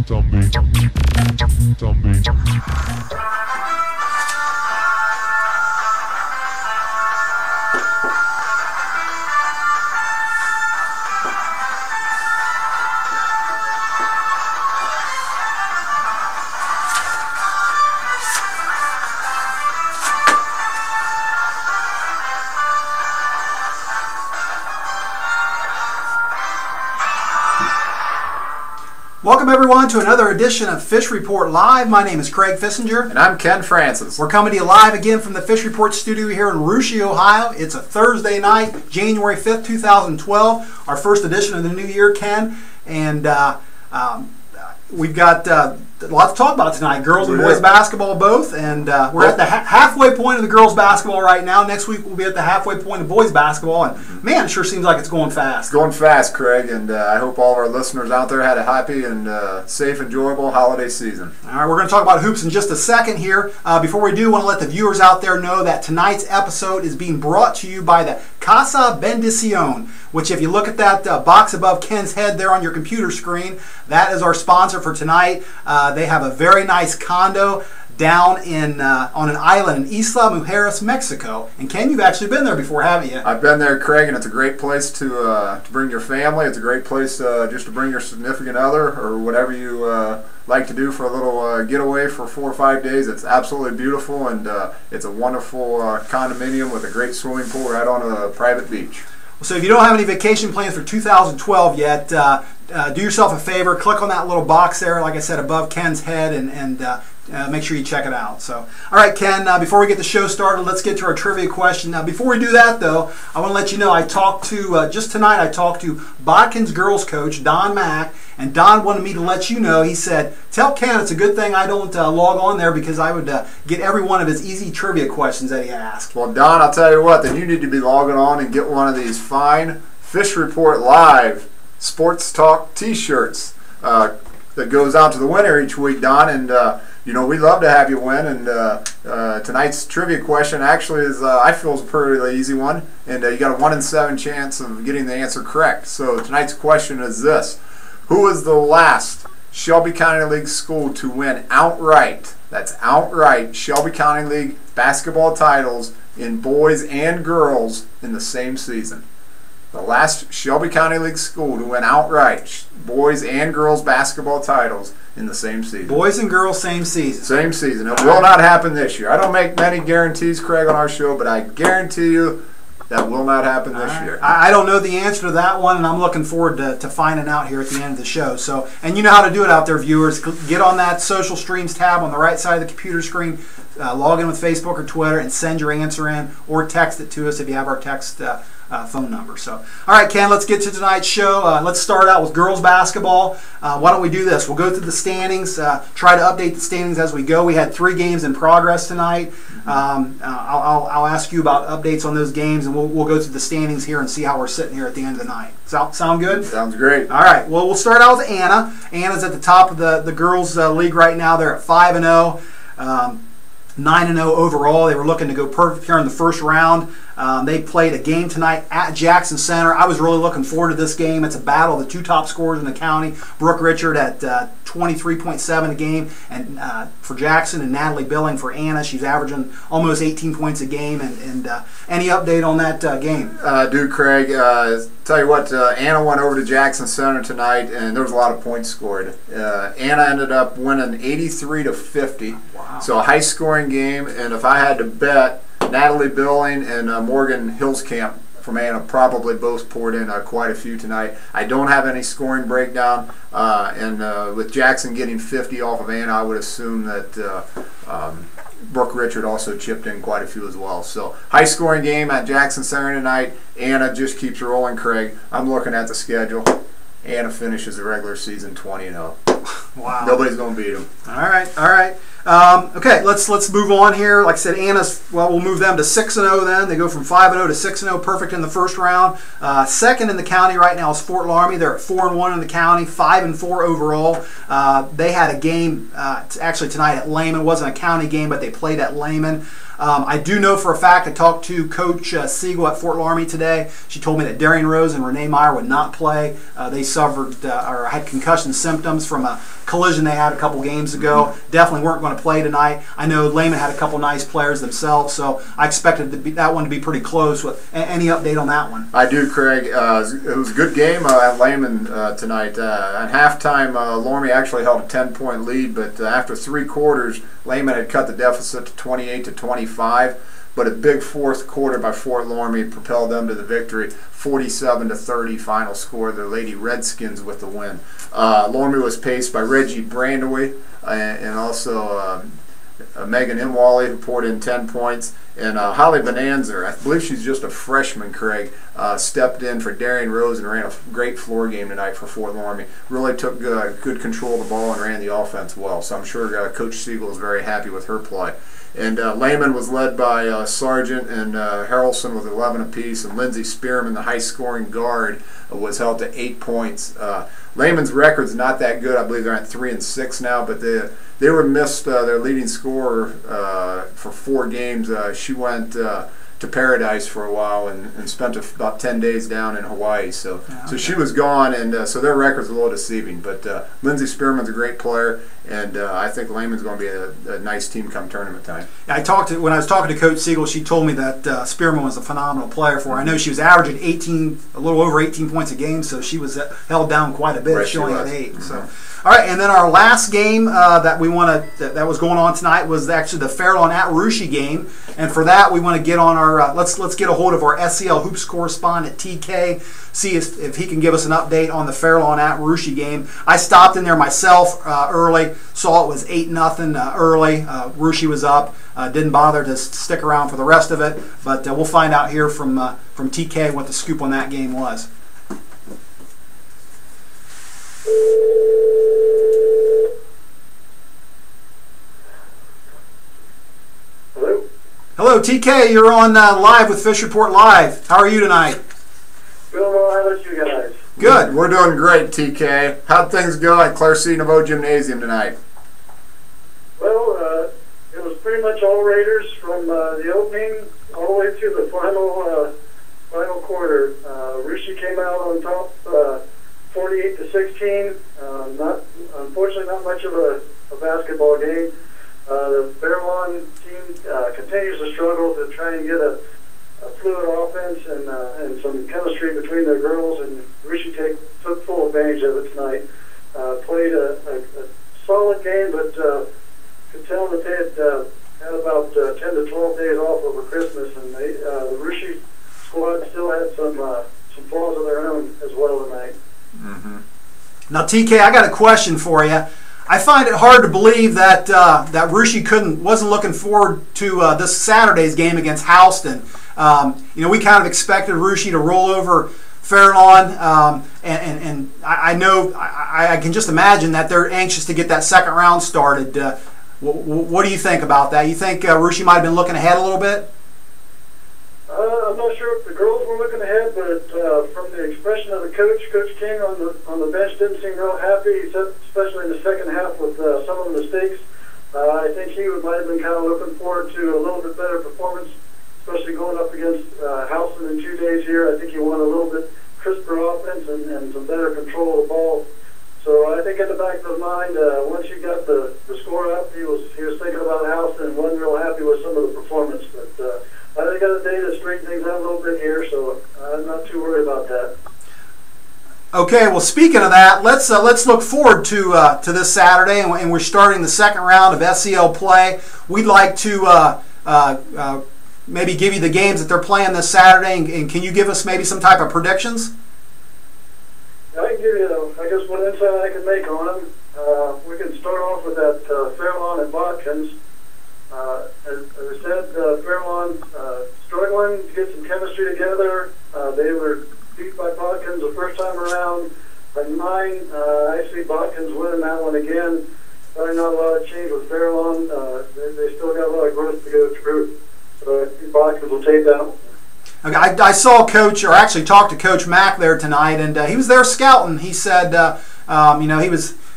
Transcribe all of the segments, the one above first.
Zombie. Welcome everyone to another edition of Fish Report Live. My name is Craig Fissinger. And I'm Ken Francis. We're coming to you live again from the Fish Report studio here in Russia, Ohio. It's a Thursday night, January 5th, 2012. Our first edition of the new year, Ken. And we've got a lot to talk about tonight. Girls and boys basketball both. And we're at the halfway point of the girls basketball right now. Next week we'll be at the halfway point of boys basketball. And man, it sure seems like it's going fast. It's going fast, Craig. And I hope all of our listeners out there had a happy and safe, enjoyable holiday season. All right, we're going to talk about hoops in just a second here. Before we do, I want to let the viewers out there know that tonight's episode is being brought to you by the Casa Bendición, which if you look at that box above Ken's head there on your computer screen, that is our sponsor for tonight. They have a very nice condo down in on an island in Isla Mujeres, Mexico. And Ken, you've actually been there before, haven't you? I've been there, Craig, and it's a great place to bring your family. It's a great place just to bring your significant other or whatever you like to do for a little getaway for 4 or 5 days. It's absolutely beautiful, and it's a wonderful condominium with a great swimming pool right on a private beach. So if you don't have any vacation plans for 2012 yet, do yourself a favor, click on that little box there, like I said, above Ken's head, and make sure you check it out. So, all right, Ken, before we get the show started, let's get to our trivia question. Now, before we do that, though, I want to let you know I talked to, just tonight, I talked to Bodkin's girls coach, Don Mack, and Don wanted me to let you know, he said, tell Ken it's a good thing I don't log on there because I would get every one of his easy trivia questions that he asked. Well, Don, I'll tell you what, then you need to be logging on and get one of these fine Fish Report Live Sports Talk t-shirts that goes out to the winner each week, Don, and you know, we'd love to have you win, and tonight's trivia question actually is, I feel, is a pretty easy one, and you got a 1 in 7 chance of getting the answer correct. So tonight's question is this: who was the last Shelby County League school to win outright, that's outright, Shelby County League basketball titles in boys and girls in the same season? The last Shelby County League school to win outright boys and girls basketball titles in the same season. Boys and girls, same season. Same season. It will not happen this year. I don't make many guarantees, Craig, on our show, but I guarantee you that will not happen this year. I don't know the answer to that one, and I'm looking forward to finding out here at the end of the show. So, and you know how to do it out there, viewers. Get on that social streams tab on the right side of the computer screen, log in with Facebook or Twitter, and send your answer in, or text it to us if you have our text phone number. So, all right, Ken, let's get to tonight's show. Let's start out with girls basketball. Why don't we do this? We'll go through the standings, try to update the standings as we go. We had 3 games in progress tonight. I'll ask you about updates on those games, and we'll go through the standings here and see how we're sitting here at the end of the night. Sound good? Sounds great. All right. Well, we'll start out with Anna. Anna's at the top of the girls' league right now. They're at 5-0. 9-0 overall. They were looking to go perfect here in the first round. They played a game tonight at Jackson Center. I was really looking forward to this game. It's a battle of the 2 top scorers in the county. Brooke Richard at 23.7 a game and for Jackson, and Natalie Billing for Anna. She's averaging almost 18 points a game. And any update on that game? Dude, Craig, tell you what, Anna went over to Jackson Center tonight, and there was a lot of points scored. Anna ended up winning 83-50. Wow. So a high-scoring game, and if I had to bet, Natalie Billing and Morgan Hillscamp from Anna probably both poured in quite a few tonight. I don't have any scoring breakdown, and with Jackson getting 50 off of Anna, I would assume that Brooke Richard also chipped in quite a few as well. So high-scoring game at Jackson Center tonight. Anna just keeps rolling, Craig. I'm looking at the schedule. Anna finishes the regular season 20-0. Wow. Nobody's going to beat them. All right, all right. Okay, let's move on here. Like I said, Anna's, well, we'll move them to 6-0 then. They go from 5-0 to 6-0, perfect in the first round. Second in the county right now is Fort Laramie. They're at 4-1 in the county, 5-4 overall. They had a game actually tonight at Lehman. It wasn't a county game, but they played at Lehman. I do know for a fact, I talked to Coach Siegel at Fort Laramie today. She told me that Darian Rose and Renee Meyer would not play. They suffered or had concussion symptoms from a collision they had a couple games ago. Definitely weren't going to play tonight. I know Lehman had a couple nice players themselves, so I expected that one to be pretty close. Any update on that one? I do, Craig. It was a good game at Lehman tonight. At halftime, Laramie actually held a 10-point lead, but after 3 quarters, Lehman had cut the deficit to 28-25. But a big fourth quarter by Fort Laramie propelled them to the victory, 47-30 final score. The Lady Redskins with the win. Laramie was paced by Reggie Brandowy and also Megan Imwally, who poured in 10 points. And Holly Bonanza, I believe she's just a freshman, Craig, stepped in for Darian Rose and ran a great floor game tonight for Fort Laramie. Really took good control of the ball and ran the offense well. So I'm sure Coach Siegel is very happy with her play. And Lehman was led by Sargent and Harrelson with 11 apiece, and Lindsey Spearman, the high-scoring guard, was held to 8 points. Lehman's record's not that good. I believe they're at 3-6 now, but they were missed their leading scorer for 4 games. She went to Paradise for a while and spent about 10 days down in Hawaii. So she was gone, and so their record's a little deceiving. But Lindsey Spearman's a great player, and I think Lehman's going to be a nice team come tournament time. Yeah, when I was talking to Coach Siegel, she told me that Spearman was a phenomenal player for her. I know she was averaging a little over 18 points a game, so she was held down quite a bit. Right, she only had 8. Mm-hmm. So. All right, and then our last game that was going on tonight was actually the Fairlawn at Russia game, and for that we want to get on our let's get a hold of our SEL hoops correspondent TK, see if he can give us an update on the Fairlawn at Russia game. I stopped in there myself early, saw it was 8-0 early. Russia was up, didn't bother to stick around for the rest of it, but we'll find out here from TK what the scoop on that game was. Hello, TK. You're on live with Fish Report Live. How are you tonight? Doing well. How about you guys? Good. We're doing great, TK. How'd things go at Clare C. Nouveau Gymnasium tonight? Well, it was pretty much all Raiders from the opening all the way through the final quarter. Russia came out on top, 48-16. Unfortunately, not much of a basketball game. The Fairlawn team continues to struggle to try and get a fluid offense and some chemistry between their girls, and Russia took full advantage of it tonight. Played a solid game, but could tell that they had about 10 to 12 days off over Christmas, and the Russia squad still had some flaws of their own as well tonight. Mm-hmm. Now, TK, I got a question for you. I find it hard to believe that Russia wasn't looking forward to this Saturday's game against Houston. We kind of expected Russia to roll over Fairlawn, and I know I can just imagine that they're anxious to get that second round started. What do you think about that? You think Russia might have been looking ahead a little bit? I'm not sure if the girls were looking ahead, but from the expression of the coach, Coach King on the bench didn't seem real happy. He said, especially in the second half with some of the mistakes. I think he might have been kind of looking forward to a little bit better performance, especially going up against Houston in 2 days here. I think he wanted a little bit crisper offense and some better control of the ball. So I think in the back of his mind, once he got the score up, he was thinking about Houston and wasn't real happy with some of the performance, but. They got a day to straighten things out a little bit here, so I'm not too worried about that. Okay, well, speaking of that, let's look forward to this Saturday, and we're starting the second round of SEL play. We'd like to maybe give you the games that they're playing this Saturday, and can you give us maybe some type of predictions? I can give you, I guess, what insight I can make on them. We can start off with that Fairlawn and Botkins. As I said, Fairlawn struggling to get some chemistry together. They were beat by Botkins the first time around by 9. I see Botkins winning that one again. Probably not a lot of change with Fairlawn. They still got a lot of growth to go through. So I think Botkins will take that one. Okay, I saw Coach, or actually talked to Coach Mack there tonight, and he was there scouting. He said,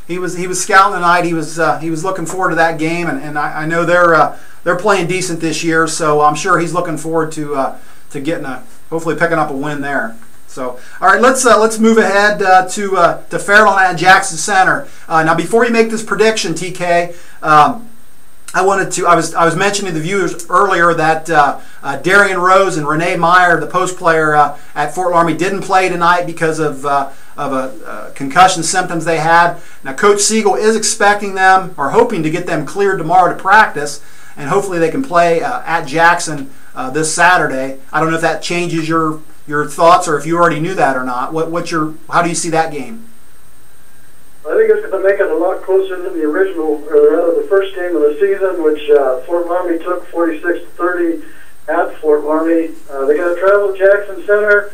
he was scouting tonight. He was looking forward to that game, and I know they're playing decent this year, so I'm sure he's looking forward to getting hopefully picking up a win there. So, all right, let's move ahead to Fairlawn at Jackson Center. Now, before you make this prediction, TK, I was mentioning to the viewers earlier that Darian Rose and Renee Meyer, the post player at Fort Laramie, didn't play tonight because of concussion symptoms they had. Now, Coach Siegel is expecting them or hoping to get them cleared tomorrow to practice, and hopefully they can play at Jackson this Saturday. I don't know if that changes your thoughts or if you already knew that or not. How do you see that game? I think it's going to make it a lot closer than the original, or rather the first game of the season, which Fort Laramie took 46-30 at Fort Laramie. They got to travel to Jackson Center.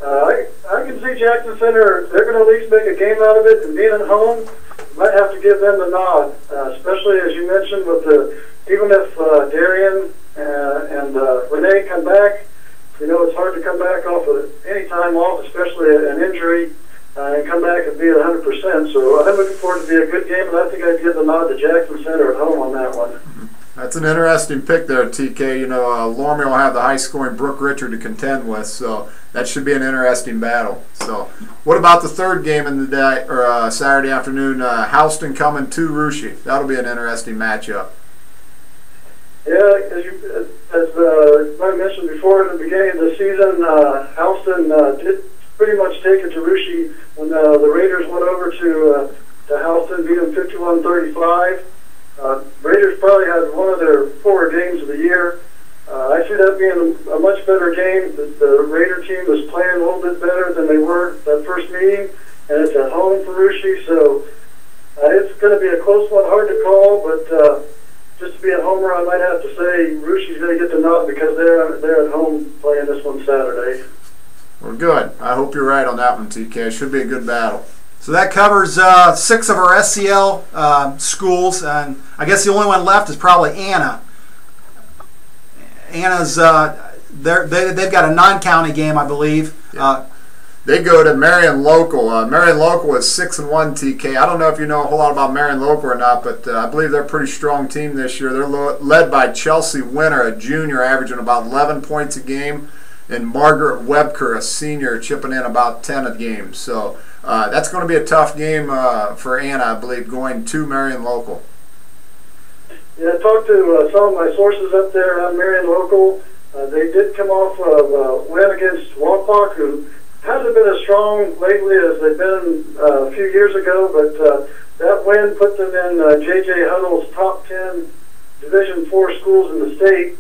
I can see Jackson Center, they're going to at least make a game out of it, and being at home, might have to give them the nod, especially as you mentioned, even if Darian and Renee come back, it's hard to come back off of any time off, especially an injury. And come back and be at 100%. So I'm looking forward to be a good game, and I think I'd give the nod to Jackson Center at home on that one. That's an interesting pick there, TK. Laramie will have the high-scoring Brooke Richard to contend with, so that should be an interesting battle. So, what about the third game in the day or Saturday afternoon? Houston coming to Russia. That'll be an interesting matchup. Yeah, as I mentioned before, at the beginning of the season, Houston did pretty much take it to Russia when the Raiders went over to Houston, beat them 51-35. Raiders probably had one of their poorer games of the year. I see that being a much better game. The Raider team was playing a little bit better than they were that first meeting, and it's at home for Russia, so it's going to be a close one, hard to call, but just to be a homer, I might have to say Russia's going to get the nod because they're at home playing this one Saturday. Well, good. I hope you're right on that one, TK. It should be a good battle. So that covers 6 of our SCL schools, and I guess the only one left is probably Anna. Anna's they've got a non-county game, I believe. Yeah. They go to Marion Local. Marion Local is 6-1, TK. I don't know if you know a whole lot about Marion Local or not, but I believe they're a pretty strong team this year. They're led by Chelsea Winter, a junior, averaging about 11 points a game, and Margaret Webker, a senior, chipping in about 10 a game. So that's going to be a tough game for Anna, I believe, going to Marion Local. Yeah, I talked to some of my sources up there on Marion Local. They did come off of a win against Wapak, who hasn't been as strong lately as they've been a few years ago, but that win put them in J.J. Huddle's top 10 Division IV schools in the state.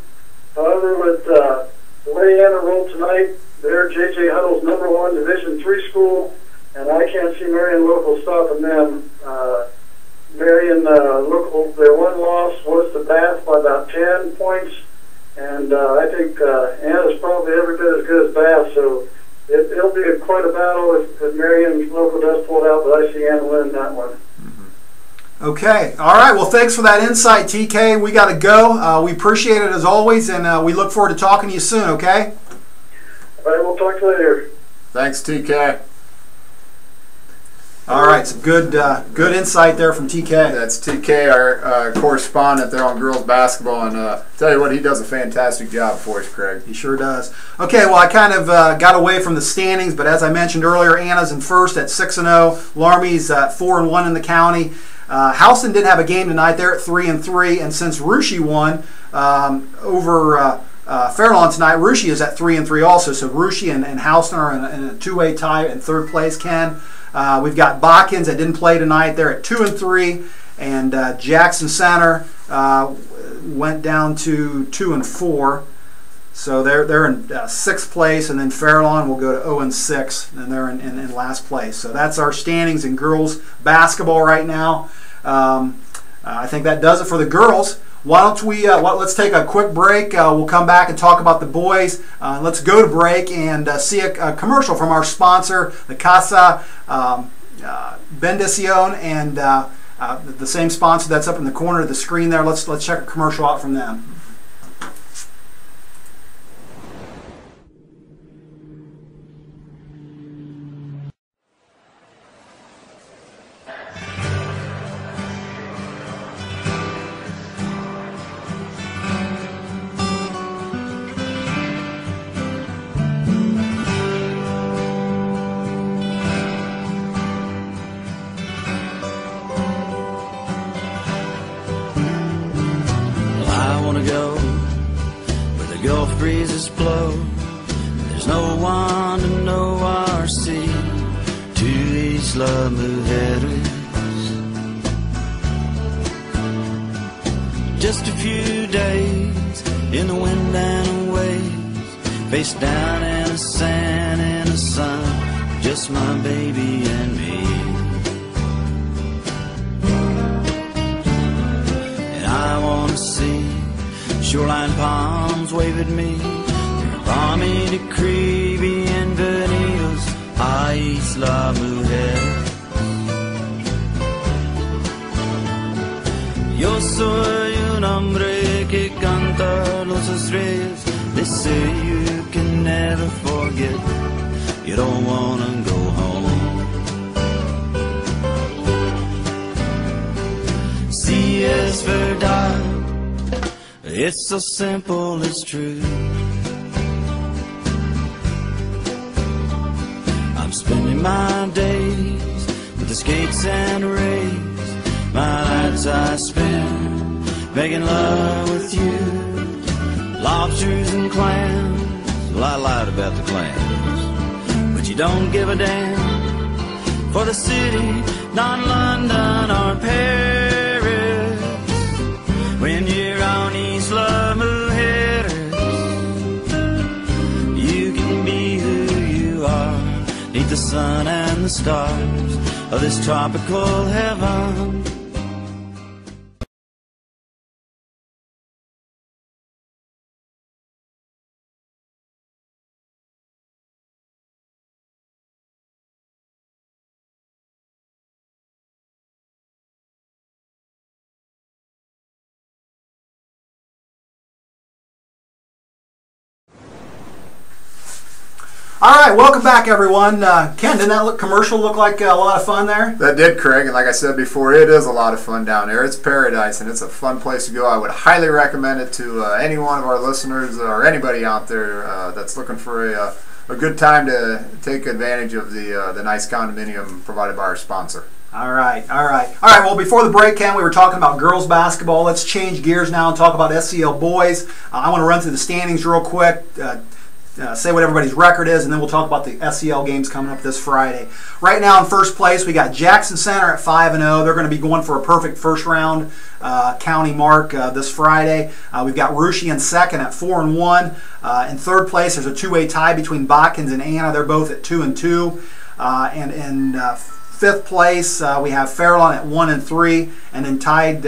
However, with the way Anna rolled tonight, they're J.J. Huddle's #1 Division III school, and I can't see Marion Local stopping them. Marion Local, their one loss was to Bath by about 10 points, and I think Anna's probably every bit as good as Bath, so it'll be quite a battle if Marion Local does pull it out, but I see Anna winning that one. Okay. All right. Well, thanks for that insight, TK. We got to go. We appreciate it as always, and we look forward to talking to you soon, okay? All right. We'll talk to you later. Thanks, TK. All right. Some good insight there from TK. That's TK, our correspondent there on girls basketball, and tell you what, he does a fantastic job for us, Craig. He sure does. Okay, well, I kind of got away from the standings, but as I mentioned earlier, Anna's in first at 6-0. Laramie's 4-1 in the county. Houston did have a game tonight. They're at 3-3, and since Russia won over Fairlawn tonight, Russia is at 3-3 also. So Russia and Houston are in a two-way tie in third place. Ken, we've got Botkins that didn't play tonight. They're at 2-3, and Jackson Center went down to 2-4. So they're in sixth place, and then Fairlawn will go to 0-6, and they're in last place. So that's our standings in girls basketball right now. I think that does it for the girls. Why don't we? Let's take a quick break. We'll come back and talk about the boys. Let's go to break and see a commercial from our sponsor, the Casa Bendición, and the same sponsor that's up in the corner of the screen there. Let's check a commercial out from them. winds blow, there's no one to know our sea to Isla Mujeres. Just a few days in the wind and waves, face down in the sand and the sun, just my baby and me. And I wanna see shoreline palms wave at me, balmy de Cree, bienvenidos a Isla Mujeres. Yo soy un hombre que canta los estrellas. They say you can never forget, you don't wanna go home. Si es verdad, it's so simple, it's true. I'm spending my days with the skates and rays, my nights I spend making love with you. Lobsters and clams, well, I lied about the clams, but you don't give a damn for the city, not London or Paris. When you're on Isla Mujeres, you can be who you are, neath the sun and the stars of this tropical heaven. All right, welcome back, everyone. Ken, didn't that commercial look like a lot of fun there? That did, Craig, and like I said before, it is a lot of fun down there. It's paradise, and it's a fun place to go. I would highly recommend it to any one of our listeners or anybody out there that's looking for a good time to take advantage of the nice condominium provided by our sponsor. All right. Well, before the break, Ken, we were talking about girls basketball. Let's change gears now and talk about SCL boys. I want to run through the standings real quick. Say what everybody's record is, and then we'll talk about the SCL games coming up this Friday. Right now in first place, we got Jackson Center at 5-0. They're going to be going for a perfect first round county mark this Friday. We've got Russia in second at 4-1. In third place, there's a two-way tie between Botkins and Anna. They're both at 2-2. And in fifth place, we have Fairlawn at 1-3, and then tied.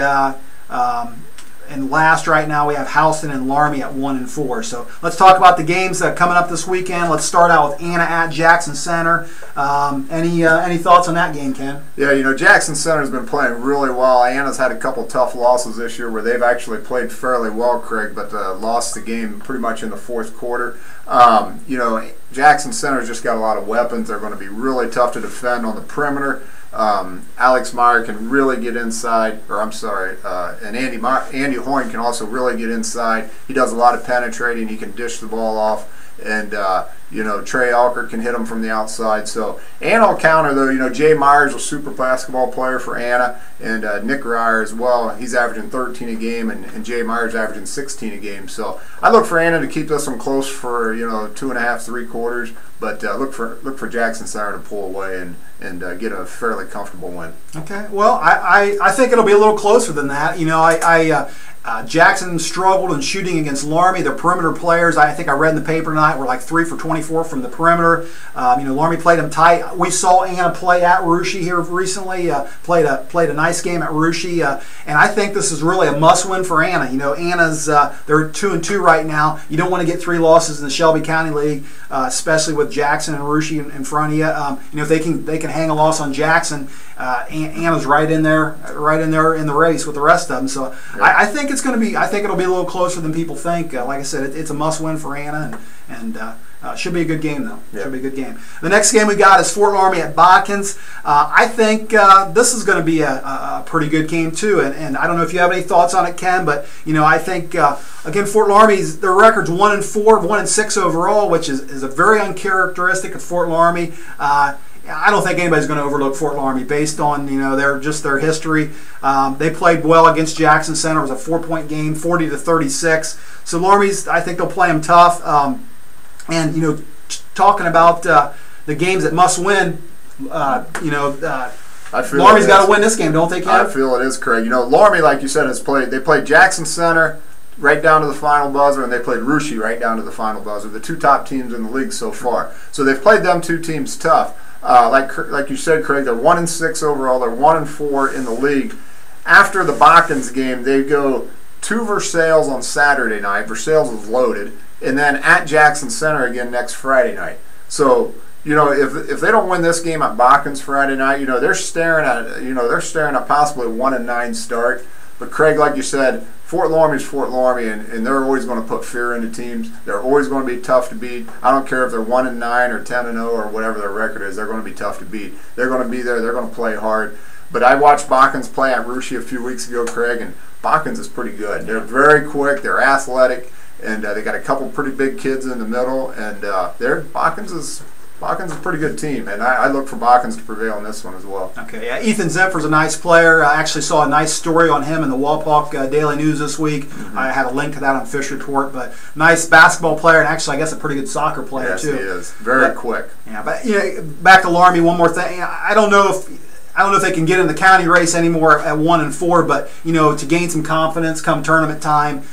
And last right now we have Houston and Laramie at 1-4. So let's talk about the games coming up this weekend. Let's start out with Anna at Jackson Center. Any thoughts on that game, Ken? Yeah, you know, Jackson Center's been playing really well. Anna's had a couple tough losses this year where they've actually played fairly well, Craig, but lost the game pretty much in the fourth quarter. You know, Jackson Center's just got a lot of weapons. They're going to be really tough to defend on the perimeter. Alex Meyer can really get inside, and Andy Hoyne can also really get inside. He does a lot of penetrating. He can dish the ball off, and you know, Trey Alker can hit him from the outside. So Anna will counter, though. You know, Jay Myers, a super basketball player for Anna, and Nick Ryer as well. He's averaging 13 a game, and Jay Myers averaging 16 a game. So I look for Anna to keep this one close for 2.5, 3 quarters. But look for Jackson Center to pull away and get a fairly comfortable win. Okay. Well, I think it'll be a little closer than that. You know, Jackson struggled in shooting against Laramie. Their perimeter players, I think I read in the paper tonight, were like 3 for 24 from the perimeter. You know, Laramie played them tight. We saw Anna play at Russia here recently. Played a nice game at Russia, and I think this is really a must-win for Anna. You know, Anna's they're 2-2 right now. You don't want to get 3 losses in the Shelby County League, especially with Jackson and Russia in front of you. You know, if they can hang a loss on Jackson, Anna's right in there in the race with the rest of them. So yeah. I think it's going to be. I think it'll be a little closer than people think. Like I said, it's a must-win for Anna, and should be a good game though. Yeah. Should be a good game. The next game we got is Fort Laramie at Botkins. I think this is going to be a pretty good game too. And I don't know if you have any thoughts on it, Ken, but you know, I think again, Fort Laramie's their record's 1-4, 1-6 overall, which is a very uncharacteristic of Fort Laramie. I don't think anybody's going to overlook Fort Laramie based on their history. They played well against Jackson Center. It was a 4-point game, 40-36. So Laramie's, I think they'll play them tough. And talking about the games that must win, I feel Laramie's got to win this game, don't they, Ken? I feel it is, Craig. Laramie, like you said, they played Jackson Center right down to the final buzzer, and they played Russia right down to the final buzzer, the two top teams in the league so far. So they've played them two teams tough. Like you said, Craig, they're 1-6 overall. They're 1-4 in the league. After the Botkins game, they go to Versailles on Saturday night. Versailles is loaded. And then at Jackson Center again next Friday night. So if they don't win this game at Botkins Friday night, they're staring at possibly a 1-9 start. But Craig, like you said, Fort Laramie's Fort Laramie, and they're always going to put fear into teams. They're always going to be tough to beat. I don't care if they're 1-9 or 10-0 or whatever their record is. They're going to be tough to beat. They're going to be there. They're going to play hard. But I watched Botkins play at Russia a few weeks ago, Craig, and Botkins is pretty good. They're very quick. They're athletic, and they got a couple pretty big kids in the middle. And Botkins is a pretty good team, and I look for Botkins to prevail in this one as well. Okay, yeah, Ethan Zephyr's a nice player. I actually saw a nice story on him in the Wapak Daily News this week. Mm-hmm. I had a link to that on Fish Report, but nice basketball player, and actually I guess a pretty good soccer player too. Yes, he is. Very quick. Yeah, but back to Laramie, one more thing. I don't know if they can get in the county race anymore at 1-4, but to gain some confidence come tournament time,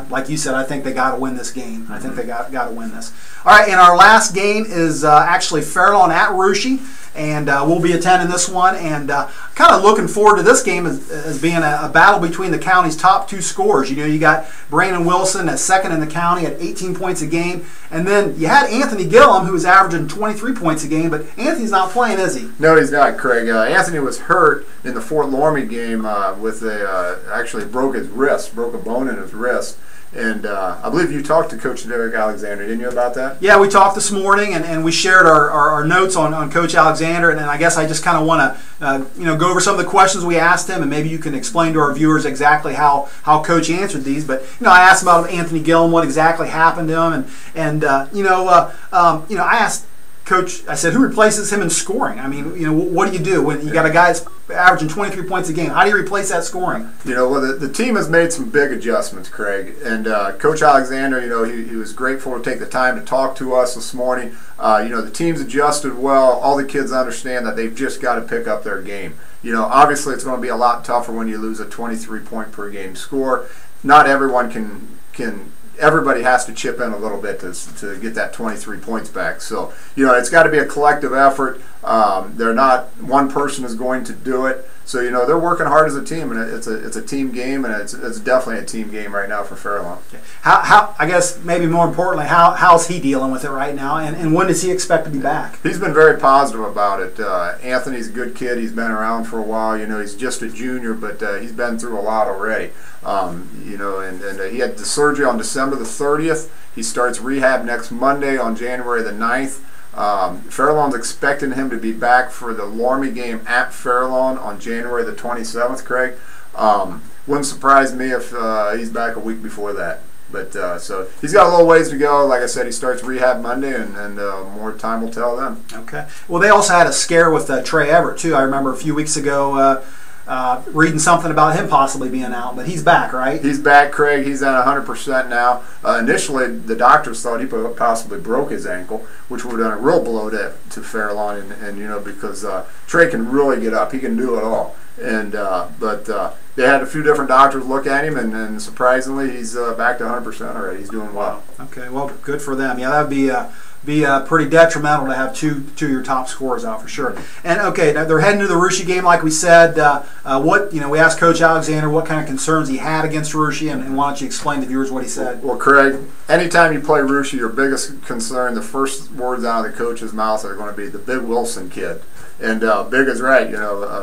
like you said, I think they got to win this game. Mm-hmm. I think they got to win this. All right, and our last game is actually Fairlawn at Russia, and we'll be attending this one, and kind of looking forward to this game as being a battle between the county's top two scorers. You got Brandon Wilson at second in the county at 18 points a game, and then you had Anthony Gillum, who was averaging 23 points a game, but Anthony's not playing, is he? No, he's not, Craig. Anthony was hurt in the Fort Laramie game actually broke a bone in his wrist. And I believe you talked to Coach Derek Alexander, didn't you, about that? Yeah, we talked this morning, and we shared our notes on Coach Alexander, and I guess I just kind of want to go over some of the questions we asked him, and maybe you can explain to our viewers exactly how Coach answered these. But I asked about Anthony Gillum, what exactly happened to him, and I asked Coach, I said, who replaces him in scoring? I mean, what do you do when you got a guy that's averaging 23 points a game? How do you replace that scoring? The team has made some big adjustments, Craig. And Coach Alexander, he was grateful to take the time to talk to us this morning. The team's adjusted well. All the kids understand that they've just got to pick up their game. Obviously it's going to be a lot tougher when you lose a 23-point per game score. Not everyone can. Everybody has to chip in a little bit to get that 23 points back. So, it's got to be a collective effort. They're not, one person is going to do it. So, they're working hard as a team, and it's a team game, and it's definitely a team game right now for Fairlawn. Okay. How I guess maybe more importantly, how's he dealing with it right now, and when does he expect to be back? He's been very positive about it. Anthony's a good kid. He's been around for a while. He's just a junior, but he's been through a lot already. And he had the surgery on December the 30th. He starts rehab next Monday on January the 9th. Fairlawn's expecting him to be back for the Laramie game at Fairlawn on January the 27th, Craig. Wouldn't surprise me if he's back a week before that. But so he's got a little ways to go. Like I said, he starts rehab Monday, and more time will tell then. Okay. Well, they also had a scare with Trey Everett, too. I remember a few weeks ago reading something about him possibly being out, but he's back, right? He's back, Craig. He's at 100% now. Initially, the doctors thought he possibly broke his ankle, which would have done a real blow to Fairlawn, and because Trey can really get up. He can do it all. And but they had a few different doctors look at him, and surprisingly, he's back to 100% already. He's doing well. Okay, well, good for them. Yeah, that would be pretty detrimental to have two of your top scorers out for sure. And okay, now they're heading to the Russia game, like we said. We asked Coach Alexander what kind of concerns he had against Russia, and why don't you explain to viewers what he said? Well, Craig, anytime you play Russia, your biggest concern, the first words out of the coach's mouth are going to be the Big Wilson kid. And Big is right.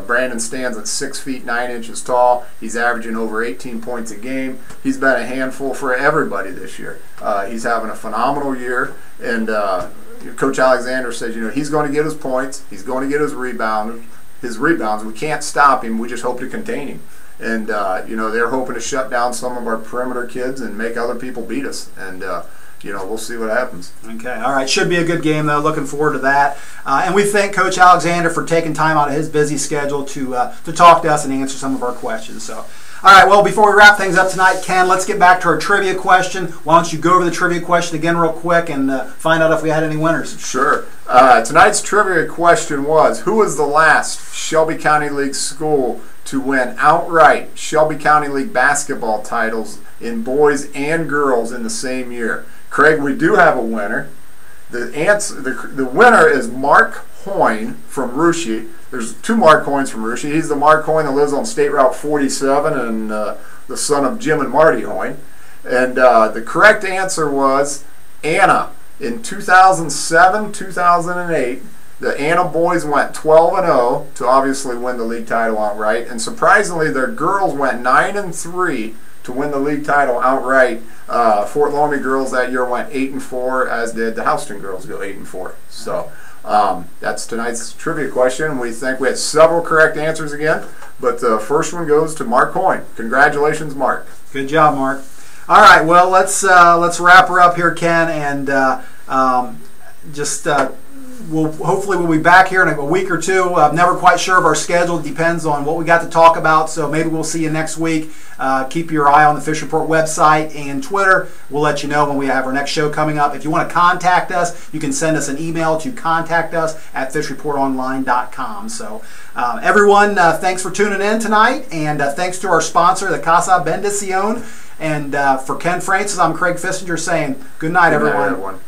Brandon stands at 6 feet 9 inches tall. He's averaging over 18 points a game. He's been a handful for everybody this year. He's having a phenomenal year, and Coach Alexander says, he's going to get his points. He's going to get his rebounds. We can't stop him. We just hope to contain him. And they're hoping to shut down some of our perimeter kids and make other people beat us. And we'll see what happens. Okay, all right. Should be a good game, though. Looking forward to that. And we thank Coach Alexander for taking time out of his busy schedule to talk to us and answer some of our questions. So, all right, well, before we wrap things up tonight, Ken, let's get back to our trivia question. Why don't you go over the trivia question again real quick and find out if we had any winners? Sure. Tonight's trivia question was, who was the last Shelby County League school to win outright Shelby County League basketball titles in boys and girls in the same year? Craig, we do have a winner. The winner is Mark Hoyne from Russia. There's two Mark Hoynes from Russia. He's the Mark Hoyne that lives on State Route 47 and the son of Jim and Marty Hoyne. And the correct answer was Anna. In 2007, 2008, the Anna boys went 12-0 to obviously win the league title outright. And surprisingly, their girls went 9-3 to win the league title outright. Fort Loamy girls that year went 8-4, as did the Houston girls go 8-4. So that's tonight's trivia question. We think we had several correct answers again, but the first one goes to Mark Hoyne. Congratulations, Mark. Good job, Mark. All right, well, let's wrap her up here, Ken, and hopefully we'll be back here in a week or two. I'm never quite sure of our schedule. It depends on what we got to talk about, so maybe we'll see you next week. Keep your eye on the Fish Report website and Twitter. We'll let you know when we have our next show coming up. If you want to contact us, you can send us an email to contactus@fishreportonline.com. So everyone, thanks for tuning in tonight, and thanks to our sponsor, the Casa Bendición. And for Ken Francis, I'm Craig Fissinger saying good night, everyone.